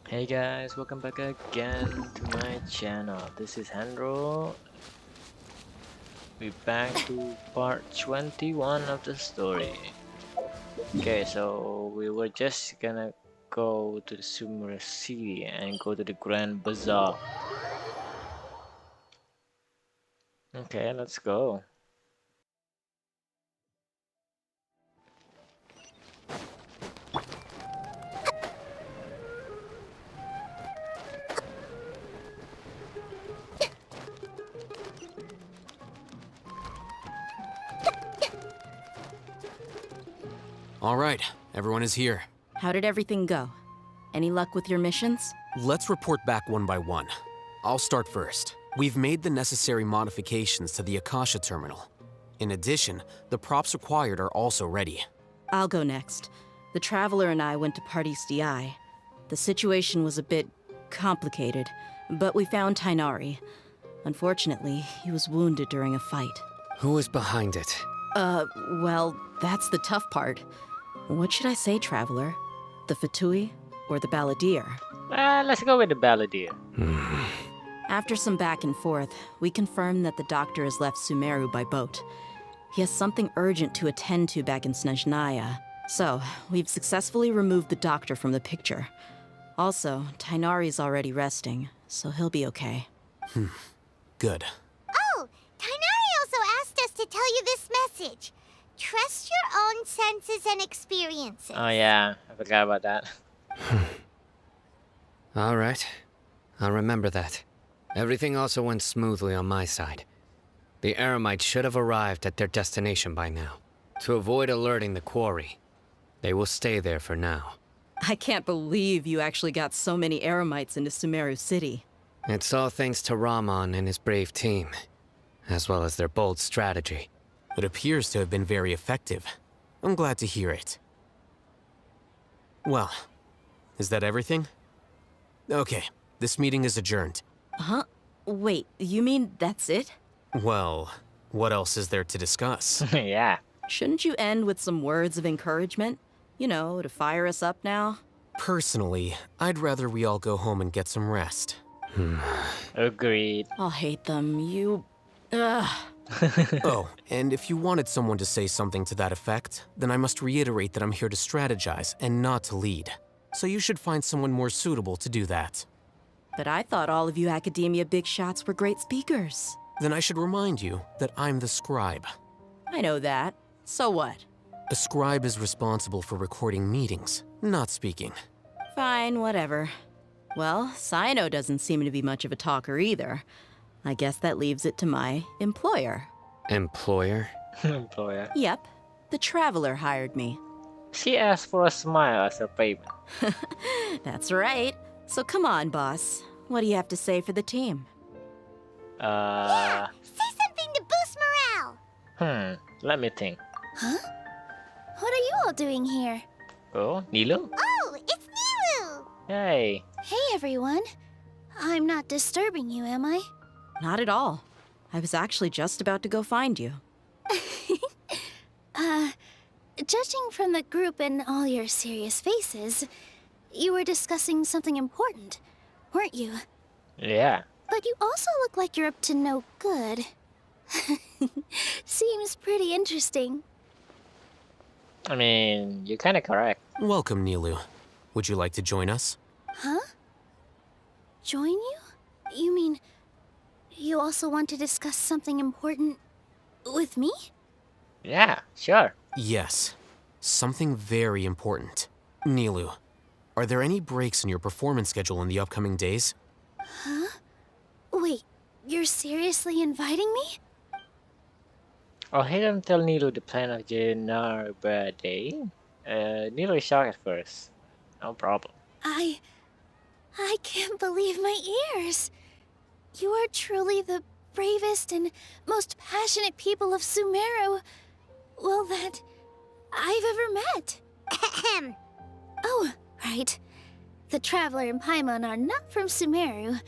Hey guys, welcome back again to my channel. This is Henrul. We're back to part 21 of the story. Okay, so we were just gonna go to the Sumeru City and go to the Grand Bazaar. Okay, let's go. All right, everyone is here. How did everything go? Any luck with your missions? Let's report back one by one. I'll start first. We've made the necessary modifications to the Akasha terminal. In addition, the props required are also ready. I'll go next. The Traveler and I went to Party's DI. The situation was a bit complicated, but we found Tainari. Unfortunately, he was wounded during a fight. Who was behind it? Well, that's the tough part. What should I say, Traveler? The Fatui or the Balladeer? Let's go with the Balladeer. After some back and forth, we confirmed that the doctor has left Sumeru by boat. He has something urgent to attend to back in Snezhnaya. So, we've successfully removed the doctor from the picture. Also, Tainari's already resting, so he'll be okay. Good. Oh, Kainari also asked us to tell you this message. Trust your own senses and experiences. Oh yeah, I forgot about that. All right. I'll remember that. Everything also went smoothly on my side. The Eremites should have arrived at their destination by now. To avoid alerting the quarry, they will stay there for now. I can't believe you actually got so many Eremites into Sumeru City. It's all thanks to Rahman and his brave team, as well as their bold strategy. It appears to have been very effective. I'm glad to hear it. Well, is that everything? Okay, this meeting is adjourned. Huh? Wait, you mean that's it? Well, what else is there to discuss? Yeah. Shouldn't you end with some words of encouragement? You know, to fire us up now? Personally, I'd rather we all go home and get some rest. Agreed. I'll hate them. Ugh. Oh, and if you wanted someone to say something to that effect, then I must reiterate that I'm here to strategize and not to lead. So you should find someone more suitable to do that. But I thought all of you academia big shots were great speakers. Then I should remind you that I'm the scribe. I know that. So what? A scribe is responsible for recording meetings, not speaking. Fine, whatever. Well, Cyno doesn't seem to be much of a talker either. I guess that leaves it to my employer. Employer? Employer. Yep, the Traveler hired me. She asked for a smile as her payment. That's right. So come on, boss. What do you have to say for the team? Say something to boost morale. Let me think. Huh? What are you all doing here? Oh, Nilo? Oh, it's Nilu! Hey. Hey, everyone. I'm not disturbing you, am I? Not at all. I was actually just about to go find you. Judging from the group and all your serious faces, you were discussing something important, weren't you? Yeah. But you also look like you're up to no good. Seems pretty interesting. I mean, you're kinda correct. Welcome, Nilu. Would you like to join us? Huh? Join you? You mean you also want to discuss something important with me? Yeah, sure. Yes. Something very important. Nilu, are there any breaks in your performance schedule in the upcoming days? Huh? Wait, you're seriously inviting me? I'll hit and tell Nilo the plan of Jennar birthday. Nilo is shocked at first. No problem. I can't believe my ears. You are truly the bravest and most passionate people of Sumeru, well, that I've ever met. Oh, right. The Traveler and Paimon are not from Sumeru,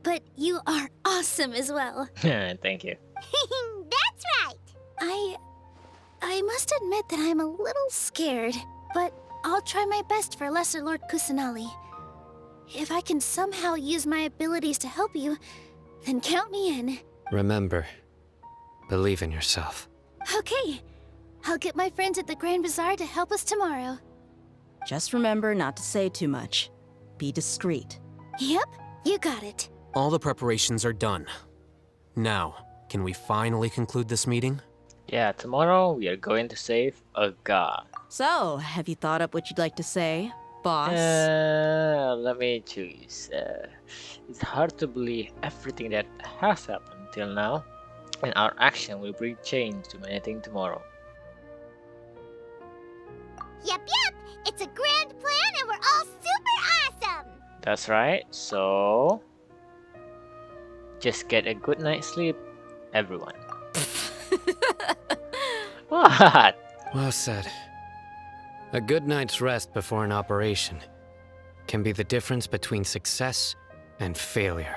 but you are awesome as well. Thank you. That's right. I must admit that I'm a little scared, but I'll try my best for Lesser Lord Kusanali. If I can somehow use my abilities to help you, then count me in. Remember, believe in yourself. Okay. I'll get my friends at the Grand Bazaar to help us tomorrow. Just remember not to say too much. Be discreet. Yep, you got it. All the preparations are done. Now, can we finally conclude this meeting? Yeah, tomorrow we are going to save a god. So, have you thought up what you'd like to say, boss? Let me choose. It's hard to believe everything that has happened till now, and our action will bring change to anything tomorrow. Yep. It's a grand plan and we're all super awesome. That's right, so just get a good night's sleep, everyone. What? Well said. A good night's rest before an operation can be the difference between success and failure.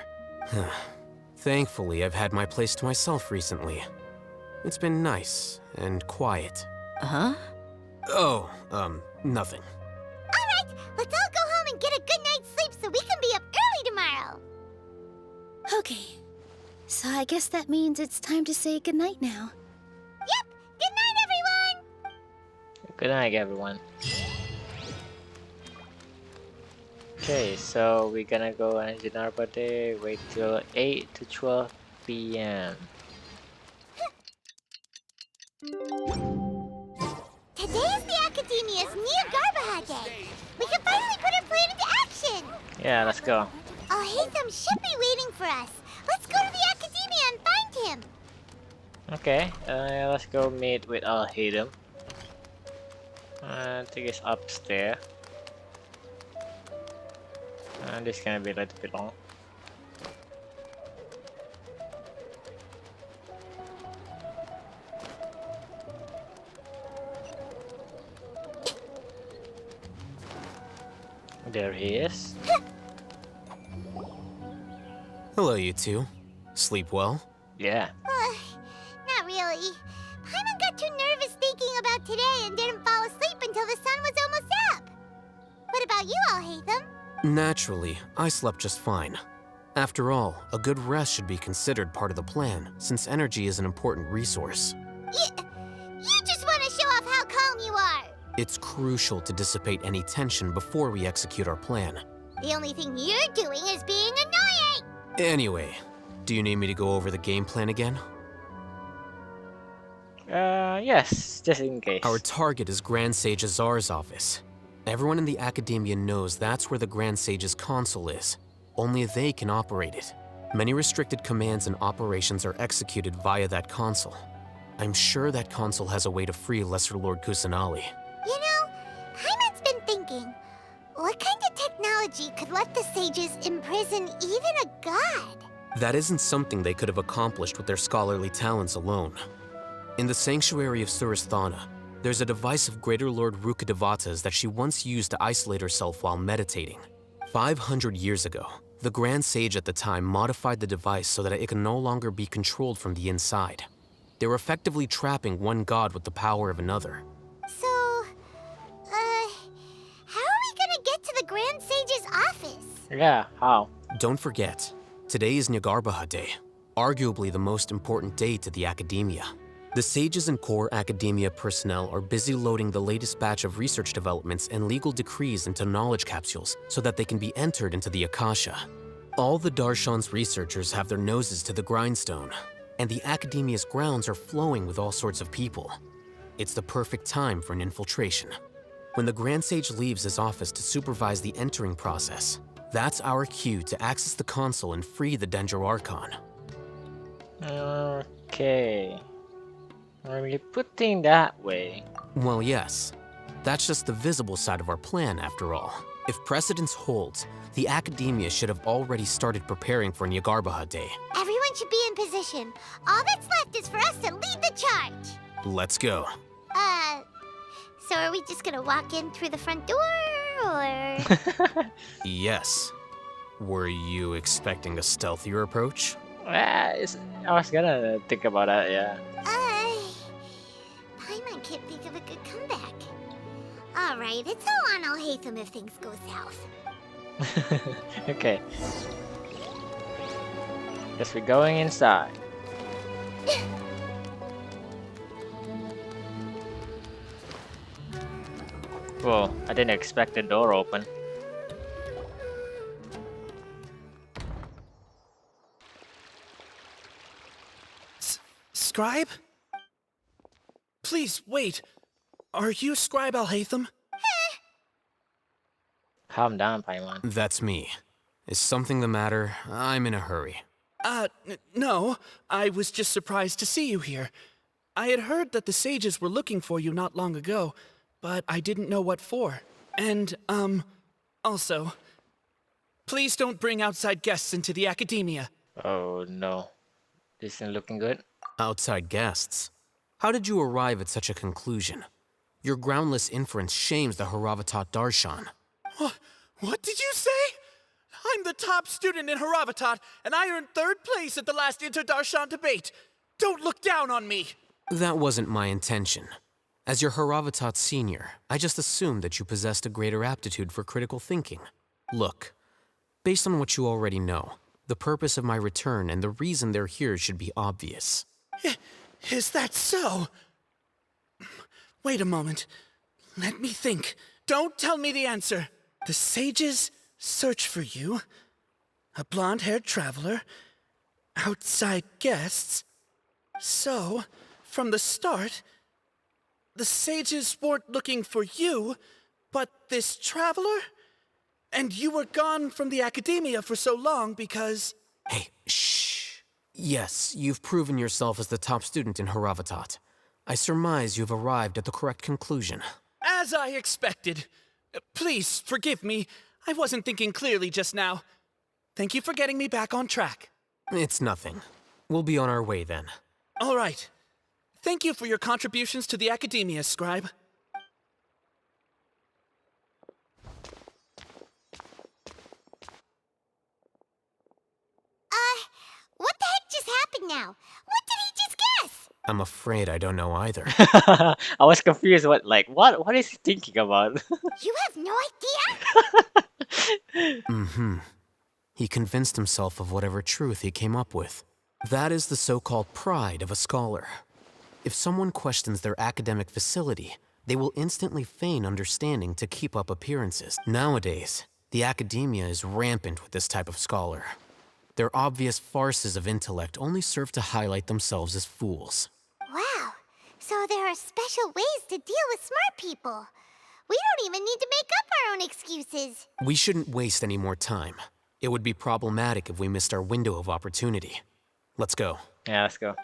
Thankfully, I've had my place to myself recently. It's been nice and quiet. Huh? Oh, nothing. Alright, let's all go home and get a good night's sleep so we can be up early tomorrow. Okay, so I guess that means it's time to say goodnight now. Yep, good night everyone! Good night, everyone. Okay, so we're gonna go on Jinarba Day, wait till 8 to 12 p.m. Today is the Academia's new Garbaha Day. We can finally put our plan into action. Yeah, let's go. Al-Haytham should be waiting for us. Let's go to the Academia and find him. Okay, let's go meet with Al-Haytham. I think it's upstairs. This is gonna be a little bit long. There he is. Hello, you two. Sleep well? Yeah. Not really. Paimon got too nervous thinking about today and didn't fall asleep until the sun was almost up. What about you, Al-Haytham? Naturally, I slept just fine. After all, a good rest should be considered part of the plan, since energy is an important resource. You just want to show off how calm you are. It's crucial to dissipate any tension before we execute our plan. The only thing you're doing is being annoying. Anyway, do you need me to go over the game plan again? Yes, just in case. Our target is Grand Sage Azar's office. Everyone in the Academia knows that's where the Grand Sage's console is. Only they can operate it. Many restricted commands and operations are executed via that console. I'm sure that console has a way to free Lesser Lord Kusanali. You know, Paimon's been thinking, what kind of technology could let the sages imprison even a god? That isn't something they could have accomplished with their scholarly talents alone. In the sanctuary of Surasthana, there's a device of Greater Lord Rukkhadevata's that she once used to isolate herself while meditating. 500 years ago, the Grand Sage at the time modified the device so that it could no longer be controlled from the inside. They were effectively trapping one god with the power of another. So, how are we gonna get to the Grand Sage's office? Yeah, how? Don't forget, today is Nyargarbaha Day, arguably the most important day to the Academia. The sages and core Academia personnel are busy loading the latest batch of research developments and legal decrees into knowledge capsules so that they can be entered into the Akasha. All the Darshan's researchers have their noses to the grindstone, and the Academia's grounds are flowing with all sorts of people. It's the perfect time for an infiltration. When the Grand Sage leaves his office to supervise the entering process, that's our cue to access the console and free the Dendro Archon. Okay. When you put things that way. Well, yes. That's just the visible side of our plan, after all. If precedence holds, the Academia should have already started preparing for Nyargarbaha Day. Everyone should be in position. All that's left is for us to lead the charge. Let's go. So are we just gonna walk in through the front door, or? Yes. Were you expecting a stealthier approach? I was gonna think about that, yeah. Paimon can't think of a good comeback. Alright, it's all on Al-Haytham if things go south. Okay. Guess we're going inside. Whoa, I didn't expect the door open. Scribe? Please, wait. Are you Scribe Alhaitham? Calm down, Paimon. That's me. Is something the matter? I'm in a hurry. No. I was just surprised to see you here. I had heard that the sages were looking for you not long ago, but I didn't know what for. And, also, please don't bring outside guests into the academia. Oh no. This isn't looking good. Outside guests. How did you arrive at such a conclusion? Your groundless inference shames the Haravatat Darshan. What did you say? I'm the top student in Haravatat, and I earned 3rd place at the last Inter-Darshan debate. Don't look down on me. That wasn't my intention. As your Haravatat senior, I just assumed that you possessed a greater aptitude for critical thinking. Look, based on what you already know, the purpose of my return and the reason they're here should be obvious. Is that so? Wait a moment. Let me think. Don't tell me the answer. The sages search for you. A blonde-haired traveler. Outside guests. So, from the start, the sages weren't looking for you, but this traveler? And you were gone from the academia for so long because... Hey, shh. Yes, you've proven yourself as the top student in Haravatat. I surmise you've arrived at the correct conclusion. As I expected. Please, forgive me. I wasn't thinking clearly just now. Thank you for getting me back on track. It's nothing. We'll be on our way then. All right. Thank you for your contributions to the academia, Scribe. What the heck just happened now? What did he just guess? I'm afraid I don't know either. I was confused. What is he thinking about? You have no idea? Mm-hmm. He convinced himself of whatever truth he came up with. That is the so-called pride of a scholar. If someone questions their academic facility, they will instantly feign understanding to keep up appearances. Nowadays, the academia is rampant with this type of scholar. Their obvious farces of intellect only serve to highlight themselves as fools. Wow. So there are special ways to deal with smart people. We don't even need to make up our own excuses. We shouldn't waste any more time. It would be problematic if we missed our window of opportunity. Let's go. Yeah, let's go.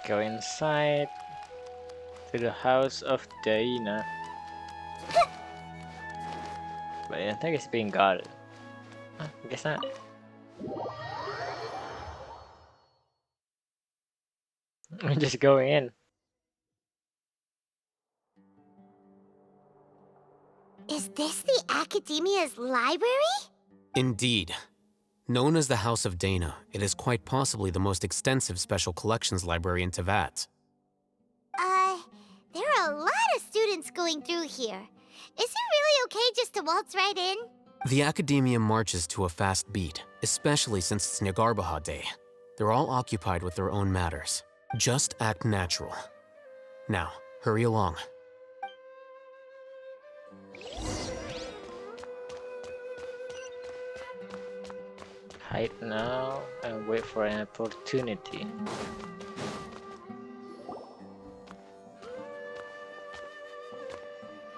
Go inside to the house of Daina. But I think it's being guarded. Huh, I guess not. We're just going in. Is this the Academia's library? Indeed. Known as the House of Dana, it is quite possibly the most extensive special collections library in Teyvat. There are a lot of students going through here. Is it really okay just to waltz right in? The Academia marches to a fast beat, especially since it's Nyargarbaha Day. They're all occupied with their own matters. Just act natural. Now, hurry along. Hide now and wait for an opportunity.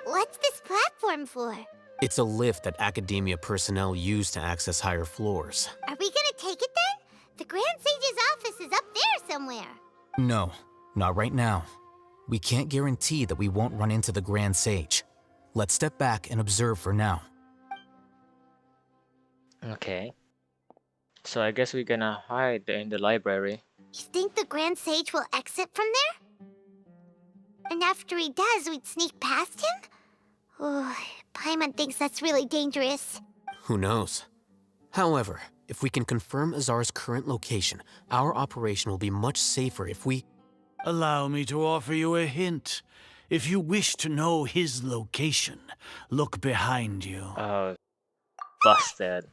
What's this platform for? It's a lift that Academia personnel use to access higher floors. Are we gonna take it then? The Grand Sage's office is up there somewhere. No, not right now. We can't guarantee that we won't run into the Grand Sage. Let's step back and observe for now. Okay. So I guess we're gonna hide in the library. You think the Grand Sage will exit from there? And after he does, we'd sneak past him? Oh, Paimon thinks that's really dangerous. Who knows? However, if we can confirm Azar's current location, our operation will be much safer if we... Allow me to offer you a hint. If you wish to know his location, look behind you. Oh, busted.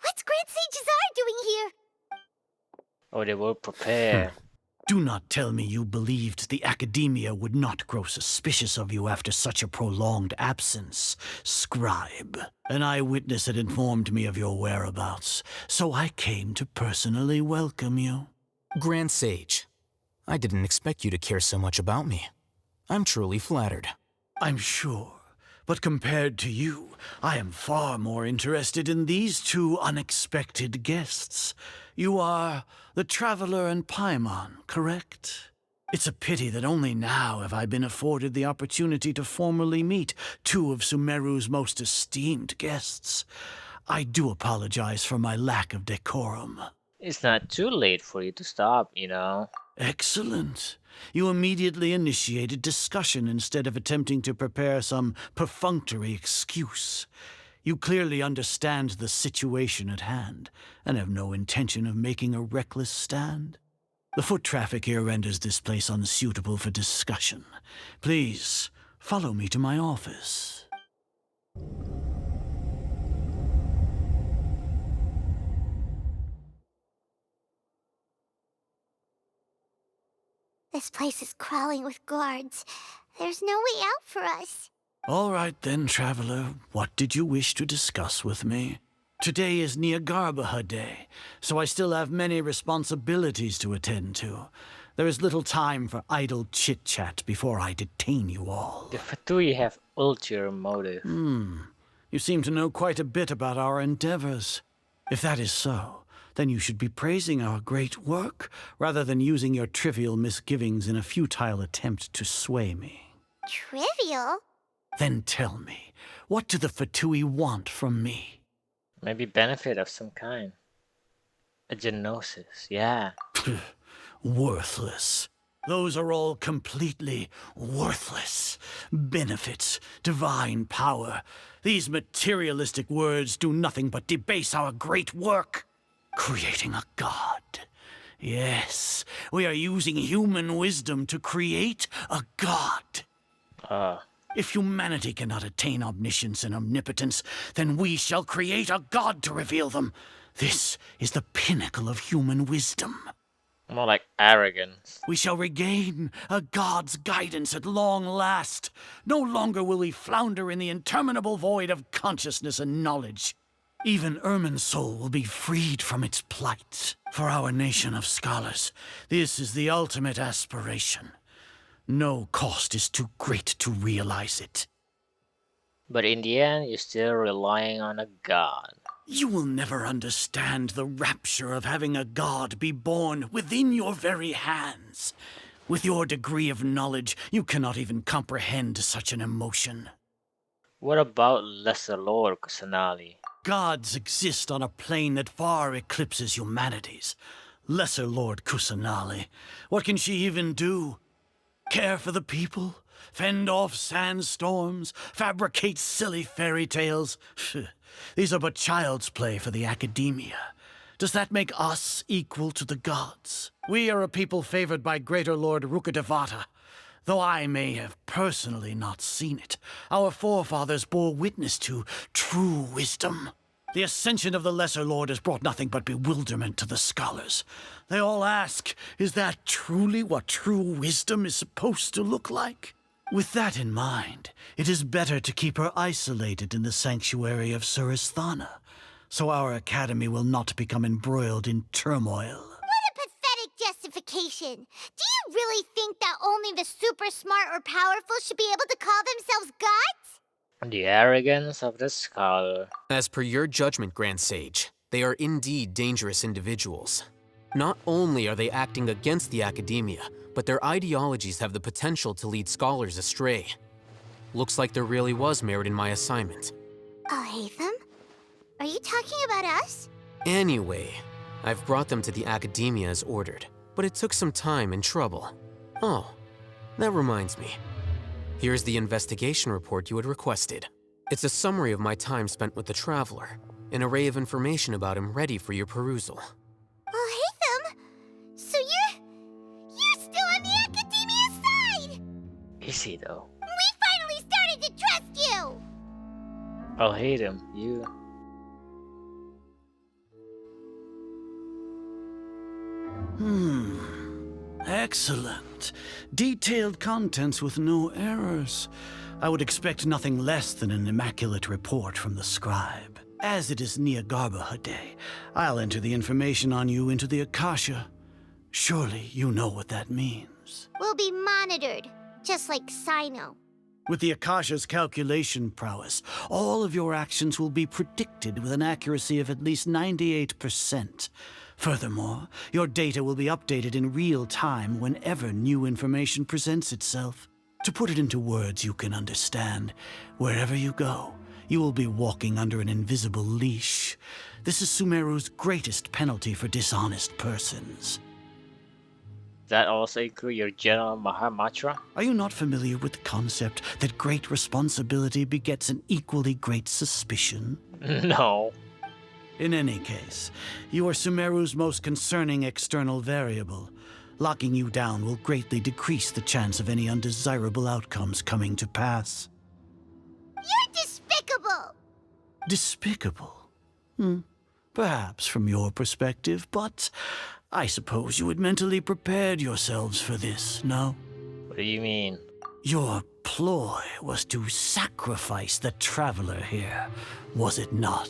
What's Grand Sage Azar doing here? Oh, they will prepare. Do not tell me you believed the Academia would not grow suspicious of you after such a prolonged absence, scribe. An eyewitness had informed me of your whereabouts, so I came to personally welcome you. Grand Sage, I didn't expect you to care so much about me. I'm truly flattered. I'm sure, but compared to you, I am far more interested in these two unexpected guests. You are the Traveler and Paimon, correct? It's a pity that only now have I been afforded the opportunity to formally meet two of Sumeru's most esteemed guests. I do apologize for my lack of decorum. It's not too late for you to stop, you know. Excellent. You immediately initiated discussion instead of attempting to prepare some perfunctory excuse. You clearly understand the situation at hand, and have no intention of making a reckless stand. The foot traffic here renders this place unsuitable for discussion. Please, follow me to my office. This place is crawling with guards. There's no way out for us. All right then, Traveler. What did you wish to discuss with me? Today is Nyagarbha Day, so I still have many responsibilities to attend to. There is little time for idle chit-chat before I detain you all. The Fatui have ulterior motive. You seem to know quite a bit about our endeavors. If that is so, then you should be praising our great work, rather than using your trivial misgivings in a futile attempt to sway me. Trivial? Then tell me, what do the Fatui want from me? Maybe benefit of some kind. A genosis, yeah. Worthless. Those are all completely worthless. Benefits, divine power. These materialistic words do nothing but debase our great work. Creating a god. Yes, we are using human wisdom to create a god. If humanity cannot attain omniscience and omnipotence, then we shall create a god to reveal them. This is the pinnacle of human wisdom. More like arrogance. We shall regain a god's guidance at long last. No longer will we flounder in the interminable void of consciousness and knowledge. Even Irminsul will be freed from its plight. For our nation of scholars, this is the ultimate aspiration. No cost is too great to realize it. But in the end, you're still relying on a god. You will never understand the rapture of having a god be born within your very hands. With your degree of knowledge, you cannot even comprehend such an emotion. What about Lesser Lord Kusanali? Gods exist on a plane that far eclipses humanity's. Lesser Lord Kusanali, what can she even do? Care for the people? Fend off sandstorms? Fabricate silly fairy tales? These are but child's play for the Academia. Does that make us equal to the gods? We are a people favored by Greater Lord Rukadevata. Though I may have personally not seen it, our forefathers bore witness to true wisdom. The ascension of the Lesser Lord has brought nothing but bewilderment to the scholars. They all ask, is that truly what true wisdom is supposed to look like? With that in mind, it is better to keep her isolated in the sanctuary of Suristhana, so our academy will not become embroiled in turmoil. What a pathetic justification! Do you really think that only the super smart or powerful should be able to call themselves gods? The arrogance of the scholar. As per your judgment, Grand Sage, they are indeed dangerous individuals. Not only are they acting against the Academia, but their ideologies have the potential to lead scholars astray. Looks like there really was merit in my assignment. Alhaitham? Are you talking about us? Anyway, I've brought them to the Academia as ordered, but it took some time and trouble. Oh, that reminds me. Here's the investigation report you had requested. It's a summary of my time spent with the Traveler, an array of information about him ready for your perusal. Alhaitham? So you're still on the Academia's side! Is he though? We finally started to trust you! I'll hate him. You. Excellent. Detailed contents with no errors. I would expect nothing less than an immaculate report from the scribe. As it is Niagarbaha Day, I'll enter the information on you into the Akasha. Surely you know what that means. We'll be monitored, just like Sino. With the Akasha's calculation prowess, all of your actions will be predicted with an accuracy of at least 98%. Furthermore, your data will be updated in real time whenever new information presents itself. To put it into words you can understand, wherever you go, you will be walking under an invisible leash. This is Sumeru's greatest penalty for dishonest persons. That also include your General Mahamatra? Are you not familiar with the concept that great responsibility begets an equally great suspicion? No. In any case, you are Sumeru's most concerning external variable. Locking you down will greatly decrease the chance of any undesirable outcomes coming to pass. You're despicable! Despicable? Perhaps from your perspective, but I suppose you had mentally prepared yourselves for this, no? What do you mean? Your ploy was to sacrifice the traveler here, was it not?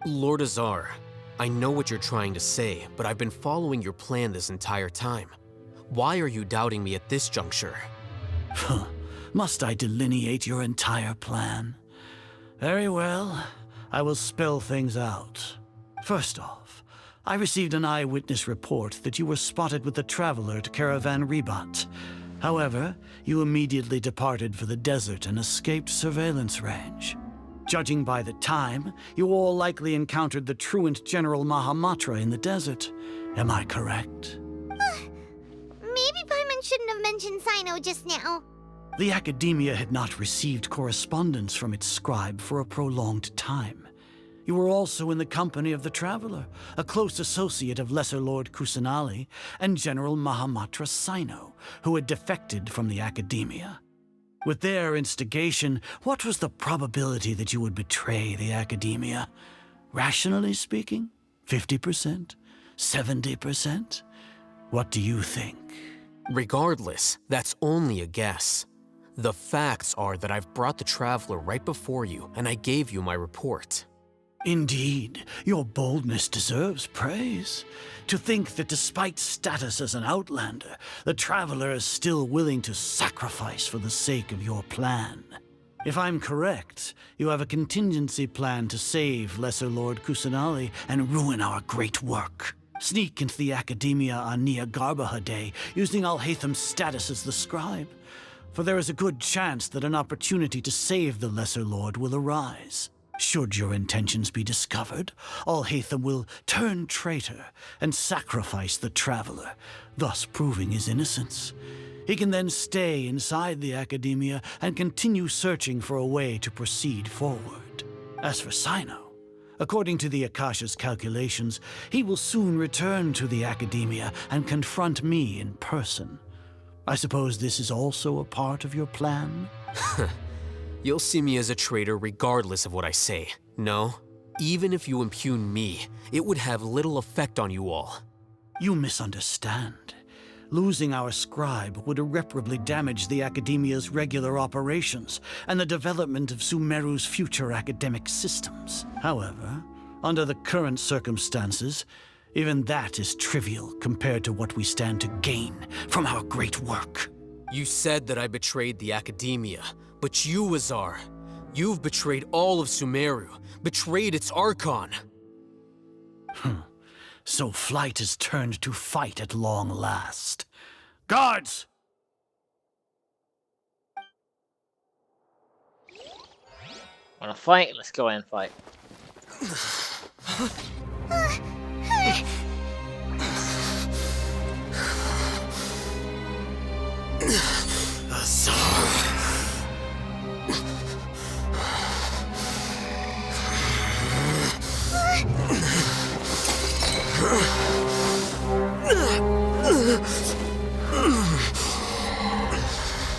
Lord Azar, I know what you're trying to say, but I've been following your plan this entire time. Why are you doubting me at this juncture? Must I delineate your entire plan? Very well. I will spell things out. First off, I received an eyewitness report that you were spotted with the traveler at Caravan Ribat. However, you immediately departed for the desert and escaped surveillance range. Judging by the time, you all likely encountered the truant General Mahamatra in the desert. Am I correct? Maybe Paimon shouldn't have mentioned Sino just now. The Academia had not received correspondence from its scribe for a prolonged time. You were also in the company of the Traveler, a close associate of Lesser Lord Kusanali and General Mahamatra Sino, who had defected from the Academia. With their instigation, what was the probability that you would betray the Academia? Rationally speaking, 50%? 70%? What do you think? Regardless, that's only a guess. The facts are that I've brought the Traveler right before you, and I gave you my report. Indeed, your boldness deserves praise. To think that despite status as an outlander, the Traveler is still willing to sacrifice for the sake of your plan. If I'm correct, you have a contingency plan to save Lesser Lord Kusanali and ruin our great work. Sneak into the Academia on Niagarbaha Day, using Alhaitham's status as the scribe. For there is a good chance that an opportunity to save the Lesser Lord will arise. Should your intentions be discovered, Alhaitham will turn traitor and sacrifice the Traveler, thus proving his innocence. He can then stay inside the Academia and continue searching for a way to proceed forward. As for Sino, according to the Akasha's calculations, he will soon return to the Academia and confront me in person. I suppose this is also a part of your plan? You'll see me as a traitor regardless of what I say, no? Even if you impugn me, it would have little effect on you all. You misunderstand. Losing our scribe would irreparably damage the Academia's regular operations and the development of Sumeru's future academic systems. However, under the current circumstances, even that is trivial compared to what we stand to gain from our great work. You said that I betrayed the Academia, but you, Azar, you've betrayed all of Sumeru, betrayed its Archon. So flight has turned to fight at long last. Guards! Wanna fight? Let's go and fight.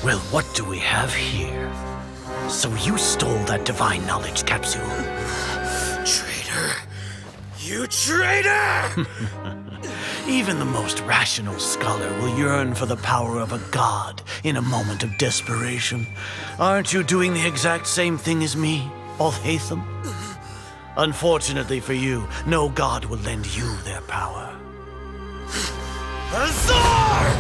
Well, what do we have here? So you stole that divine knowledge capsule. Traitor! You traitor! Even the most rational scholar will yearn for the power of a god in a moment of desperation. Aren't you doing the exact same thing as me, Alhaitham? Unfortunately for you, no god will lend you their power. Azar!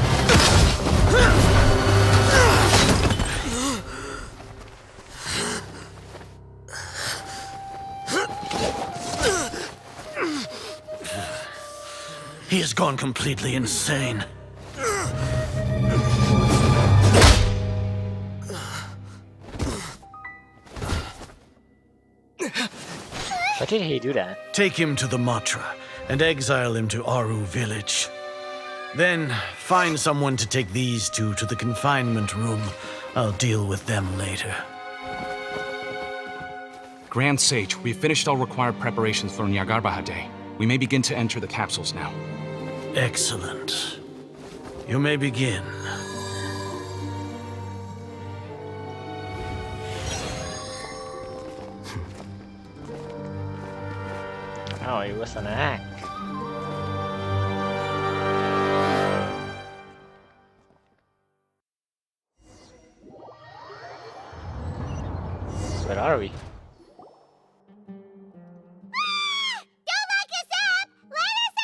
He has gone completely insane. Why did he do that? Take him to the Matra and exile him to Aru village. Then find someone to take these two to the confinement room. I'll deal with them later. Grand Sage, we've finished all required preparations for Nyargarbaha Day. We may begin to enter the capsules now. Excellent. You may begin. Oh, it was an act. Where are we? Don't lock us up! Let us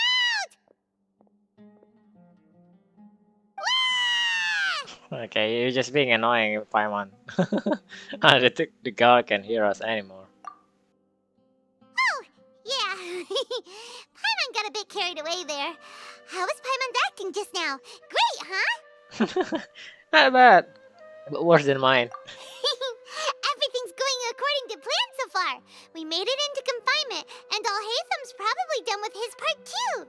out! Okay, you're just being annoying, Paimon. The guard can't hear us anymore. Oh, yeah. Paimon got a bit carried away there. How was Paimon acting just now? Great, huh? Not bad, but worse than mine. Everything's going according to plan so far. We made it into confinement, and Alhaitham's probably done with his part too.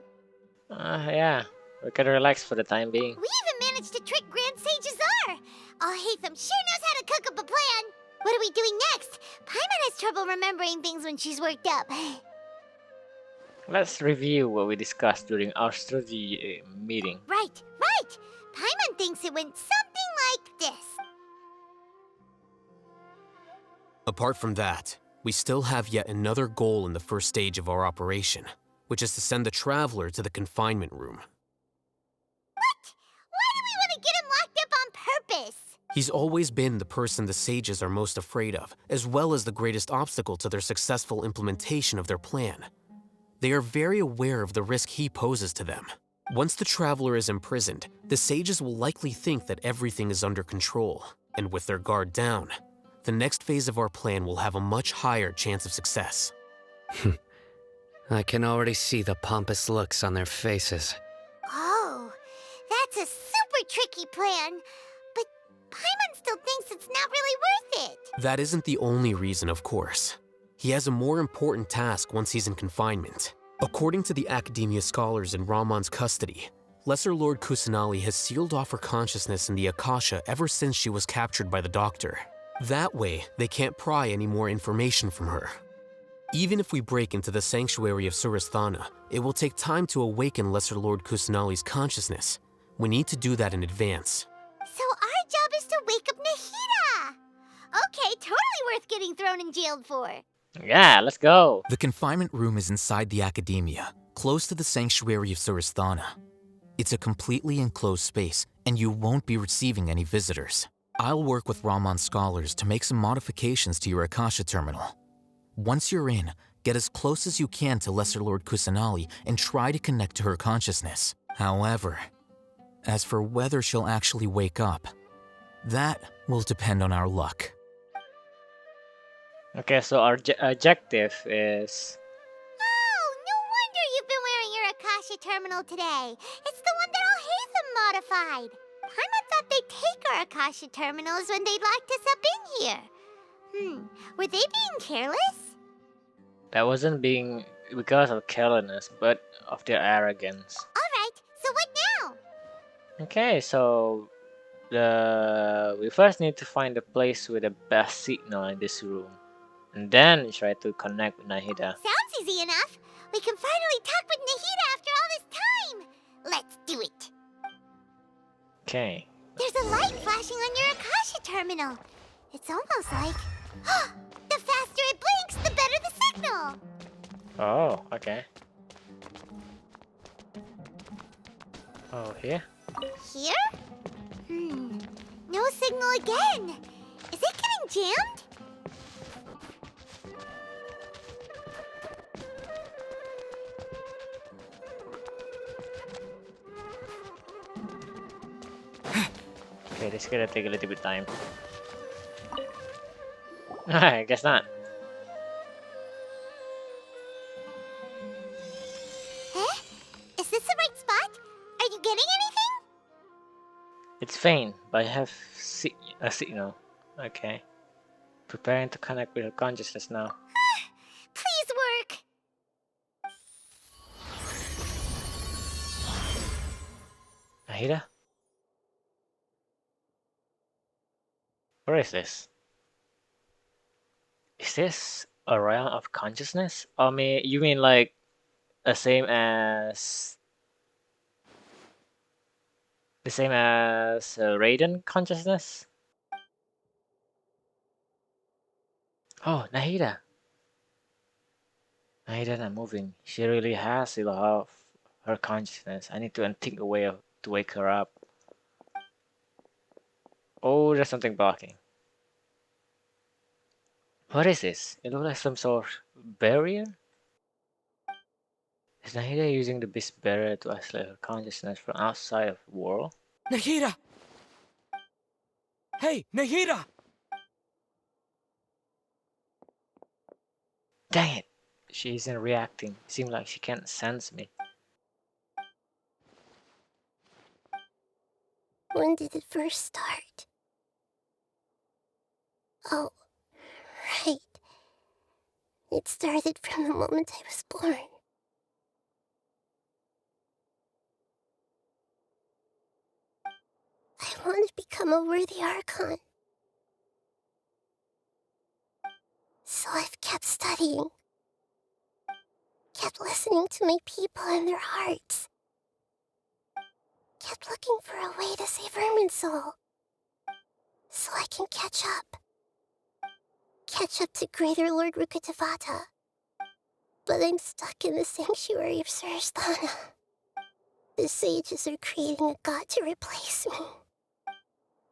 Yeah, we can relax for the time being. We even managed to trick Grand Sage Azar. Alhaitham sure knows how to cook up a plan. What are we doing next? Paimon has trouble remembering things when she's worked up. Let's review what we discussed during our strategy meeting. Right. Paimon thinks it went something like this. Apart from that, we still have yet another goal in the first stage of our operation, which is to send the Traveler to the confinement room. What? Why do we want to get him locked up on purpose? He's always been the person the sages are most afraid of, as well as the greatest obstacle to their successful implementation of their plan. They are very aware of the risk he poses to them. Once the Traveler is imprisoned, the sages will likely think that everything is under control, and with their guard down, the next phase of our plan will have a much higher chance of success. I can already see the pompous looks on their faces. Oh, that's a super tricky plan. But Paimon still thinks it's not really worth it. That isn't the only reason, of course. He has a more important task once he's in confinement. According to the Academia scholars in Ramon's custody, Lesser Lord Kusanali has sealed off her consciousness in the Akasha ever since she was captured by the Doctor. That way, they can't pry any more information from her. Even if we break into the sanctuary of Surasthana, it will take time to awaken Lesser Lord Kusanali's consciousness. We need to do that in advance. So our job is to wake up Nahida. Okay, totally worth getting thrown in jail for. Yeah, let's go. The confinement room is inside the Academia, close to the sanctuary of Surasthana. It's a completely enclosed space, and you won't be receiving any visitors. I'll work with Ramon's scholars to make some modifications to your Akasha terminal. Once you're in, get as close as you can to Lesser Lord Kusanali and try to connect to her consciousness. However, as for whether she'll actually wake up, that will depend on our luck. Okay, so our objective is... Oh, no wonder you've been wearing your Akasha terminal today. It's the one that Alhaitham modified. Paimon thought they'd take our Akasha terminals when they locked us up in here. Were they being careless? That wasn't being because of carelessness, but of their arrogance. Alright, so what now? Okay, so we first need to find a place with the best signal in this room. And then try to connect with Nahida. Sounds easy enough. We can finally talk with Nahida after all this time. Let's do it. Okay. There's a light flashing on your Akasha terminal. It's almost like... the faster it blinks, the better the signal! Oh, okay. Oh, here? Here? No signal again. Is it getting jammed? Okay, this is gonna take a little bit time. I guess not. Huh? Is this the right spot? Are you getting anything? It's faint, but I have a signal. Okay. Preparing to connect with her consciousness now. Please work. Nahida? Where is this? Is this a realm of consciousness? I mean, you mean like the same as Raiden consciousness? Oh, Nahida. Nahida not moving. She really has a lot of her consciousness. I need to think a way to wake her up. Oh, there's something blocking. What is this? It looks like some sort of barrier? Is Nahida using the beast barrier to isolate her consciousness from outside of the world? Nahida! Hey, Nahida! Dang it! She isn't reacting. Seems like she can't sense me. When did it first start? Oh, right. It started from the moment I was born. I want to become a worthy Archon. So I've kept studying. Kept listening to my people and their hearts. Kept looking for a way to save Irminsul. So I can catch up. Catch up to Greater Lord Rukkhadevata. But I'm stuck in the sanctuary of Surasthana. The sages are creating a god to replace me.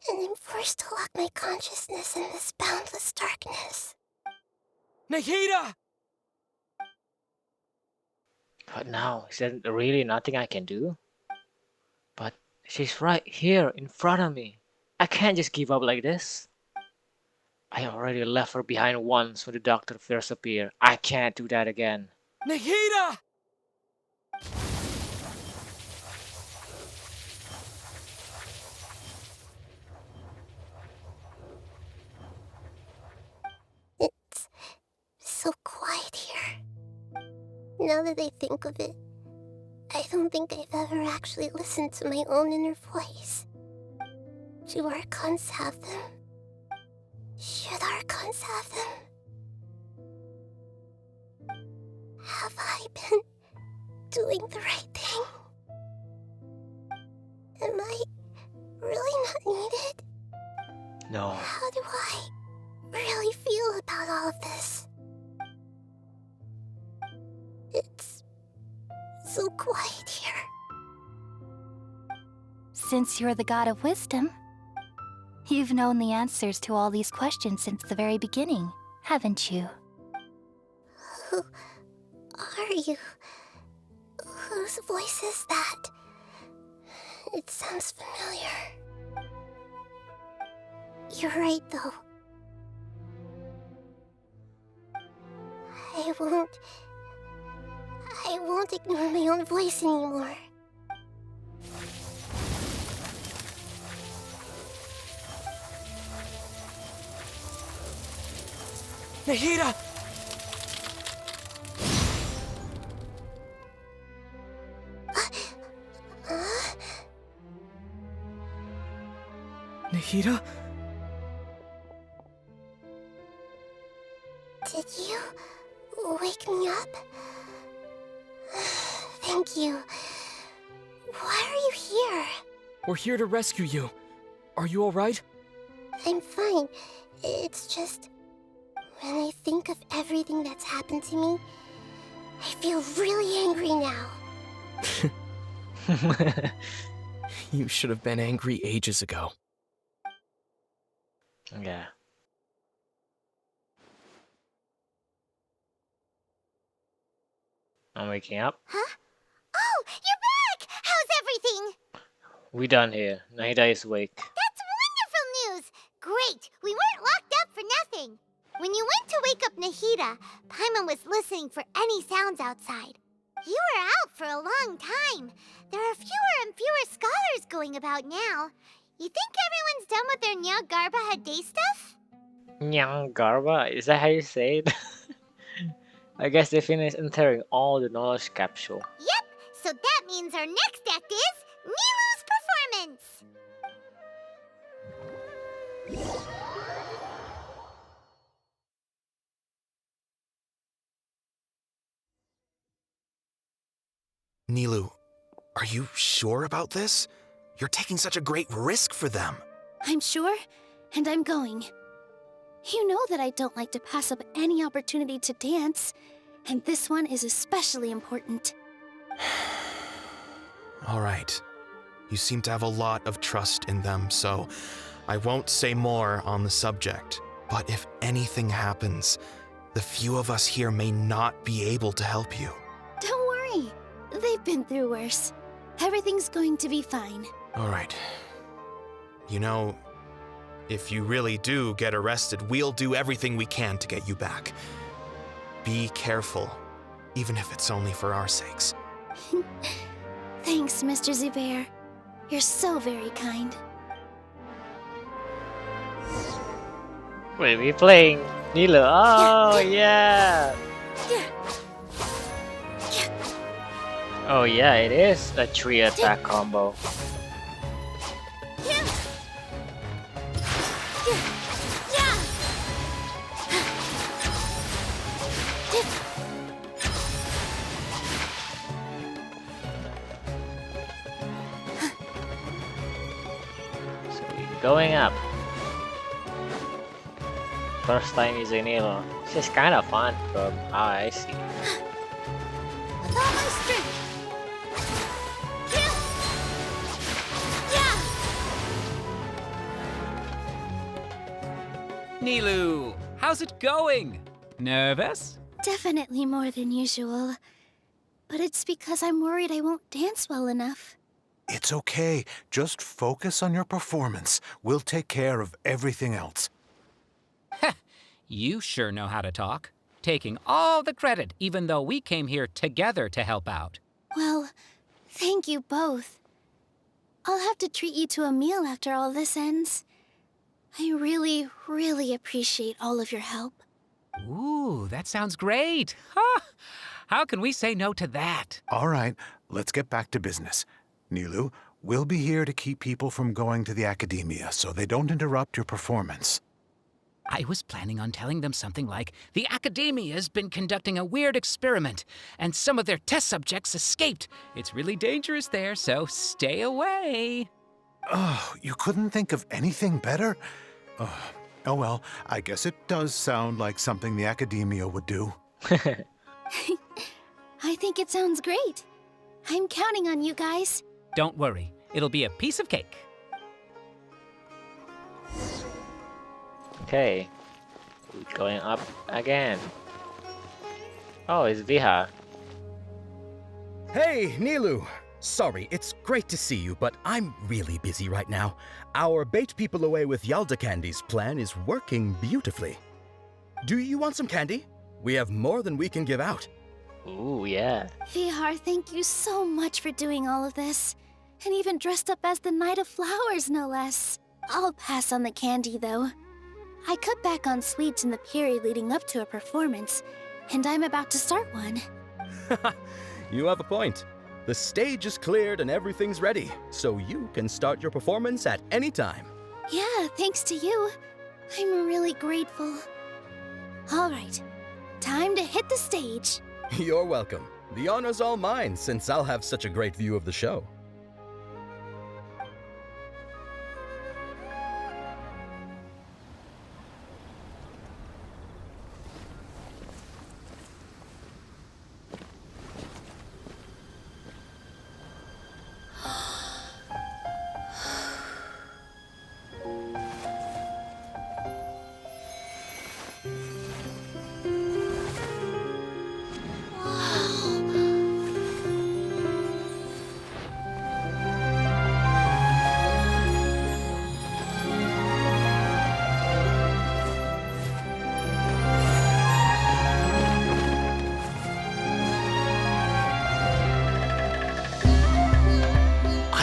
And I'm forced to lock my consciousness in this boundless darkness. Nahida! But now, is there really nothing I can do? But she's right here in front of me. I can't just give up like this. I already left her behind once when the doctor first appeared. I can't do that again. Nahida! It's so quiet here. Now that I think of it, I don't think I've ever actually listened to my own inner voice. Do Archons have them? Should Archons have them? Have I been doing the right thing? Am I really not needed? No. How do I really feel about all of this? It's so quiet here. Since you're the god of wisdom, you've known the answers to all these questions since the very beginning, haven't you? Who are you? Whose voice is that? It sounds familiar. You're right, though. I won't ignore my own voice anymore. Nahida! Nahida? Did you wake me up? Thank you. Why are you here? We're here to rescue you. Are you alright? I'm fine. It's just... when I think of everything that's happened to me, I feel really angry now. You should have been angry ages ago. Yeah. I'm waking up. Huh? Oh, you're back! How's everything? We done here. Nahida is awake. That's wonderful news! Great! We weren't locked up for nothing. When you went to wake up Nahida, Paimon was listening for any sounds outside. You were out for a long time. There are fewer and fewer scholars going about now. You think everyone's done with their Nyagarba Day stuff? Nyangarba? Is that how you say it? I guess they finished entering all the knowledge capsule. Yep, so that means our next act is Nilu's performance! Nilu, are you sure about this? You're taking such a great risk for them. I'm sure, and I'm going. You know that I don't like to pass up any opportunity to dance, and this one is especially important. All right. You seem to have a lot of trust in them, so I won't say more on the subject. But if anything happens, the few of us here may not be able to help you. Don't worry. They've been through worse. Everything's going to be fine. All right. You know, if you really do get arrested, we'll do everything we can to get you back. Be careful, even if it's only for our sakes. Thanks, Mr. Zubair. You're so very kind. Wait, we playing Nilu. Oh, yeah. Oh, yeah, it is a 3-attack combo. So we're going up. First time using Nilu. This is kind of fun from how I see. With all my strength! Nilu, how's it going? Nervous? Definitely more than usual. But it's because I'm worried I won't dance well enough. It's okay. Just focus on your performance. We'll take care of everything else. You sure know how to talk. Taking all the credit, even though we came here together to help out. Well, thank you both. I'll have to treat you to a meal after all this ends. I really, really appreciate all of your help. Ooh, that sounds great. Huh? How can we say no to that? All right, let's get back to business. Nilu, we'll be here to keep people from going to the academia so they don't interrupt your performance. I was planning on telling them something like, the academia's been conducting a weird experiment, and some of their test subjects escaped. It's really dangerous there, so stay away. Oh, you couldn't think of anything better? Oh well, I guess it does sound like something the academia would do. I think it sounds great. I'm counting on you guys. Don't worry, it'll be a piece of cake. Okay, we're going up again. Oh, it's Viha. Hey, Nilu! Sorry, it's great to see you, but I'm really busy right now. Our bait people away with Yalda Candy's plan is working beautifully. Do you want some candy? We have more than we can give out. Ooh, yeah. Vihar, thank you so much for doing all of this. And even dressed up as the Knight of Flowers, no less. I'll pass on the candy, though. I cut back on sweets in the period leading up to a performance, and I'm about to start one. You have a point. The stage is cleared and everything's ready, so you can start your performance at any time. Yeah, thanks to you. I'm really grateful. All right, time to hit the stage. You're welcome. The honor's all mine, since I'll have such a great view of the show.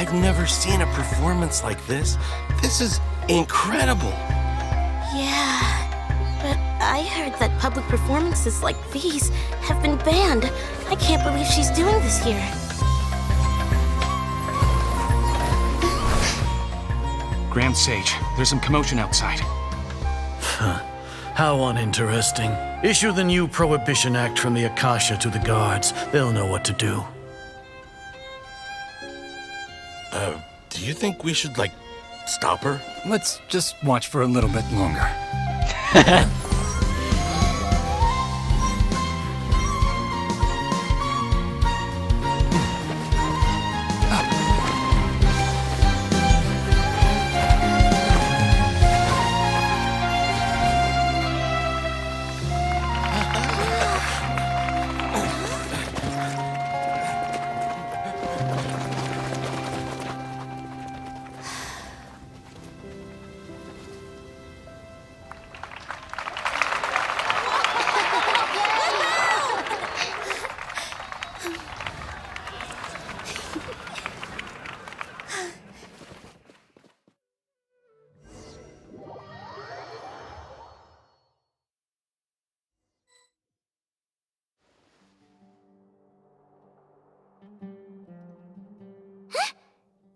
I've never seen a performance like this. This is incredible. Yeah, but I heard that public performances like these have been banned. I can't believe she's doing this here. Grand Sage, there's some commotion outside. How uninteresting. Issue the new Prohibition Act from the Akasha to the guards. They'll know what to do. Do you think we should, stop her? Let's just watch for a little bit longer.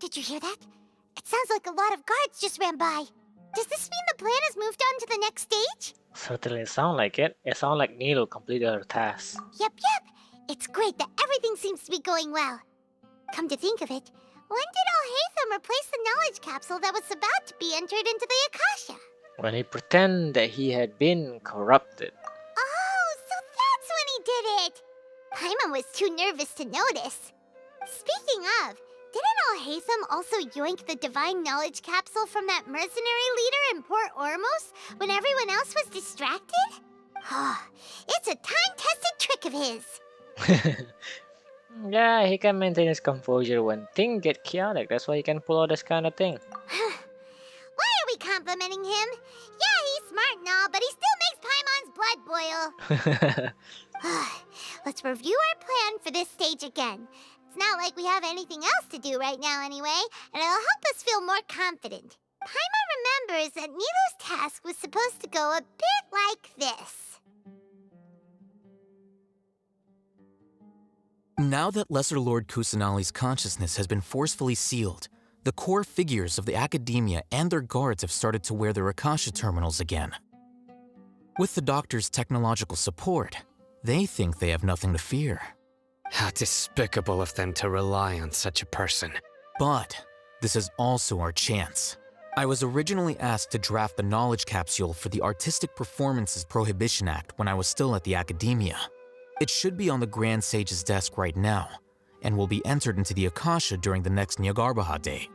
Did you hear that? It sounds like a lot of guards just ran by. Does this mean the plan has moved on to the next stage? Certainly sound like it. It sounds like Nilo completed her task. Yep. It's great that everything seems to be going well. Come to think of it, when did Alhaitham replace the knowledge capsule that was about to be entered into the Akasha? When he pretended that he had been corrupted. Oh, so that's when he did it! Paimon was too nervous to notice. Speaking of, didn't Alhaitham also yoink the divine knowledge capsule from that mercenary leader in Port Ormos when everyone else was distracted? It's a time-tested trick of his. Yeah, he can maintain his composure when things get chaotic. That's why he can pull out this kind of thing. Why are we complimenting him? Yeah, he's smart and all, but he still makes Paimon's blood boil. Let's review our plan for this stage again. It's not like we have anything else to do right now anyway, and it'll help us feel more confident. Paimon remembers that Nilu's task was supposed to go a bit like this. Now that Lesser Lord Kusanali's consciousness has been forcefully sealed, the core figures of the Academia and their guards have started to wear their Akasha terminals again. With the Doctor's technological support, they think they have nothing to fear. How despicable of them to rely on such a person. But this is also our chance. I was originally asked to draft the knowledge capsule for the Artistic Performances Prohibition Act when I was still at the Academia. It should be on the Grand Sage's desk right now, and will be entered into the Akasha during the next Nyargarbaha Day.